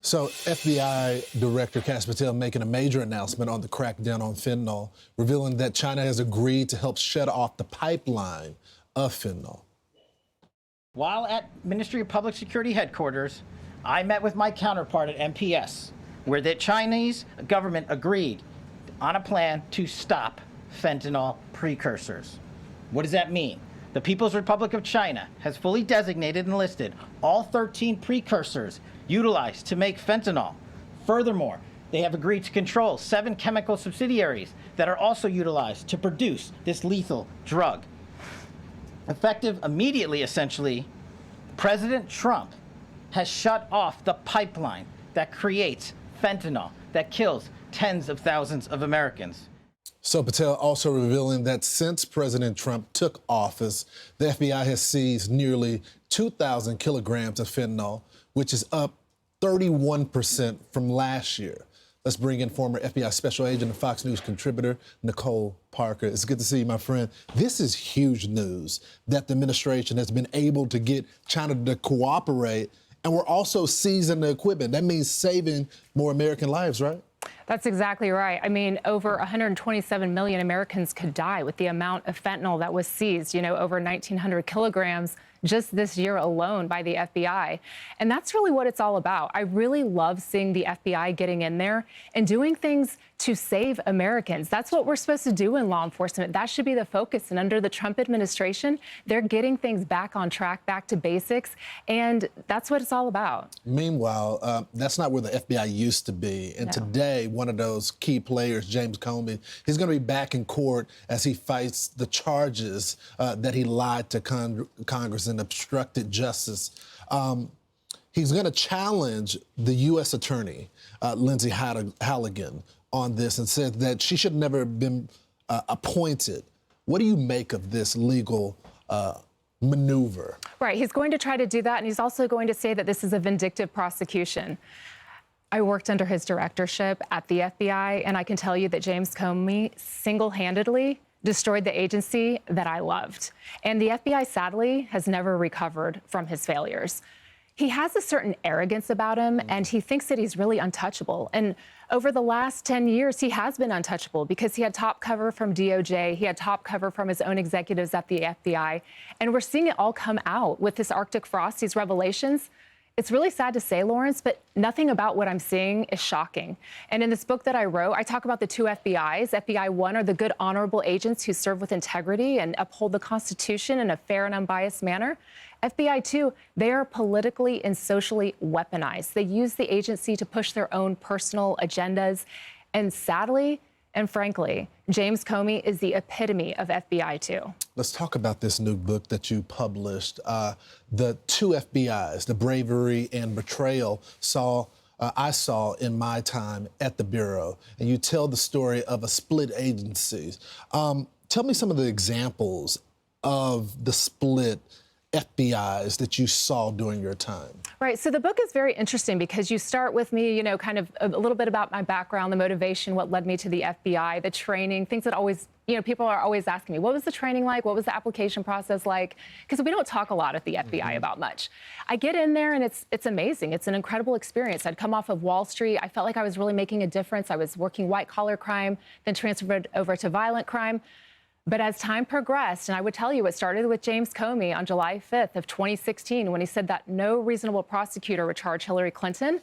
So FBI Director Kash Patel making a major announcement on the crackdown on fentanyl, revealing that China has agreed to help shut off the pipeline of fentanyl. While at Ministry of Public Security headquarters, I met with my counterpart at MPS, where the Chinese government agreed on a plan to stop fentanyl precursors. What does that mean? The People's Republic of China has fully designated and listed all 13 precursors utilized to make fentanyl. Furthermore, they have agreed to control 7 chemical subsidiaries that are also utilized to produce this lethal drug. Effective immediately, essentially, President Trump has shut off the pipeline that creates fentanyl that kills tens of thousands of Americans. So Patel also revealing that since President Trump took office, the FBI has seized nearly 2,000 kilograms of fentanyl, which is up 31% from last year. Let's bring in former FBI special agent and Fox News contributor, Nicole Parker. It's good to see you, my friend. This is huge news that the administration has been able to get China to cooperate, and we're also seizing the equipment. That means saving more American lives, right? That's exactly right. I mean, over 127 million Americans could die with the amount of fentanyl that was seized, over 1,900 kilograms just this year alone by the FBI. And that's really what it's all about. I really love seeing the FBI getting in there and doing things to save Americans. That's what we're supposed to do in law enforcement. That should be the focus. And under the Trump administration, they're getting things back on track, back to basics. And that's what it's all about. Meanwhile, that's not where the FBI used to be. And today, one of those key players, James Comey, he's going to be back in court as he fights the charges that he lied to Congress and obstructed justice. He's going to challenge the U.S. Attorney, Lindsay Halligan, on this and said that she should never have been appointed. What do you make of this legal maneuver? Right. He's going to try to do that, and he's also going to say that this is a vindictive prosecution. I worked under his directorship at the FBI, and I can tell you that James Comey single-handedly destroyed the agency that I loved. And the FBI, sadly, has never recovered from his failures. He has a certain arrogance about him, and he thinks that he's really untouchable. And over the last 10 years, he has been untouchable because he had top cover from DOJ, he had top cover from his own executives at the FBI, and we're seeing it all come out with this Arctic frost, these revelations. It's really sad to say, Lawrence, but nothing about what I'm seeing is shocking. And in this book that I wrote, I talk about the 2 FBIs. FBI 1 are the good, honorable agents who serve with integrity and uphold the Constitution in a fair and unbiased manner. FBI 2, they are politically and socially weaponized. They use the agency to push their own personal agendas. And sadly, and frankly, James Comey is the epitome of FBI 2. Let's talk about this new book that you published, The 2 FBIs, The Bravery and Betrayal I saw in my time at the Bureau. And you tell the story of a split agency. Tell me some of the examples of the split FBIs that you saw during your time. Right. So the book is very interesting because you start with me, kind of a little bit about my background, the motivation, what led me to the FBI, the training, things that always, people are always asking me, what was the training like? What was the application process like? Because we don't talk a lot at the FBI about much. I get in there and it's amazing. It's an incredible experience. I'd come off of Wall Street. I felt like I was really making a difference. I was working white collar crime, then transferred over to violent crime. But as time progressed, and I would tell you, it started with James Comey on July 5th of 2016 when he said that no reasonable prosecutor would charge Hillary Clinton.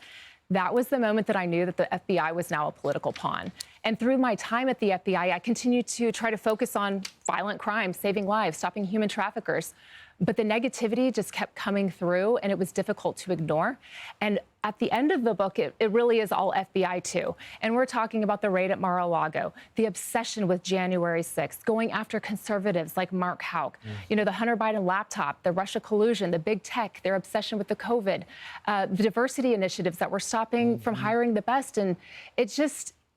That was the moment that I knew that the FBI was now a political pawn. And through my time at the FBI, I continued to try to focus on violent crime, saving lives, stopping human traffickers. But the negativity just kept coming through, and it was difficult to ignore. And at the end of the book, it really is all FBI 2. And we're talking about the raid at Mar-a-Lago, the obsession with January 6th, going after conservatives like Mark Houck, the Hunter Biden laptop, the Russia collusion, the big tech, their obsession with the COVID, the diversity initiatives that were stopping from hiring the best. And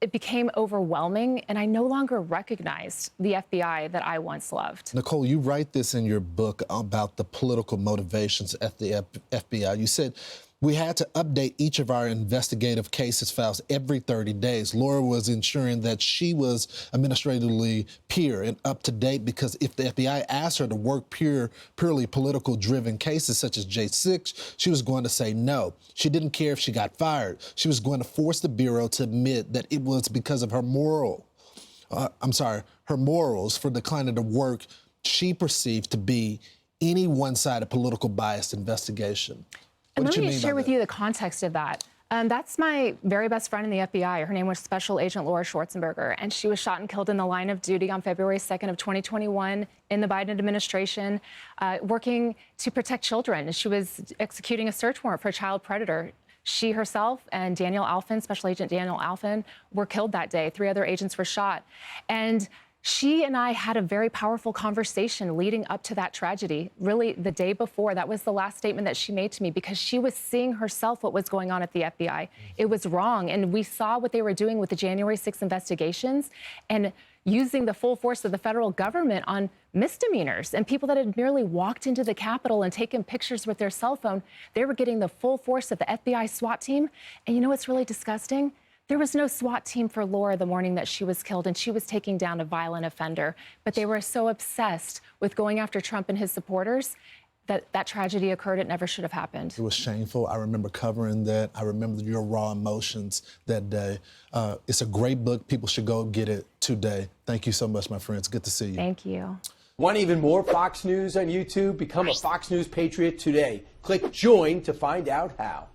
it became overwhelming, and I no longer recognized the FBI that I once loved. Nicole, you write this in your book about the political motivations at the FBI. You said We had to update each of our investigative cases files every 30 days. Laura was ensuring that she was administratively pure and up to date, because if the FBI asked her to work purely political driven cases such as J6, she was going to say no. She didn't care if she got fired. She was going to force the Bureau to admit that it was because of her morals for declining to work she perceived to be any one-sided political biased investigation. And let me share with you the context of that. That's my very best friend in the FBI. Her name was Special Agent Laura Schwarzenberger, and she was shot and killed in the line of duty on February 2nd of 2021 in the Biden administration, working to protect children. She was executing a search warrant for a child predator. She herself and Daniel Alfin, Special Agent Daniel Alfin, were killed that day. 3 other agents were shot. And she and I had a very powerful conversation leading up to that tragedy, really the day before. That was the last statement that she made to me, because she was seeing herself what was going on at the FBI. It was wrong. And we saw what they were doing with the January 6th investigations and using the full force of the federal government on misdemeanors and people that had merely walked into the Capitol and taken pictures with their cell phone. They were getting the full force of the FBI SWAT team. And you know what's really disgusting? There was no SWAT team for Laura the morning that she was killed, and she was taking down a violent offender. But they were so obsessed with going after Trump and his supporters that that tragedy occurred. It never should have happened. It was shameful. I remember covering that. I remember your raw emotions that day. It's a great book. People should go get it today. Thank you so much, my friends. Good to see you. Thank you. Want even more Fox News on YouTube? Become a Fox News Patriot today. Click join to find out how.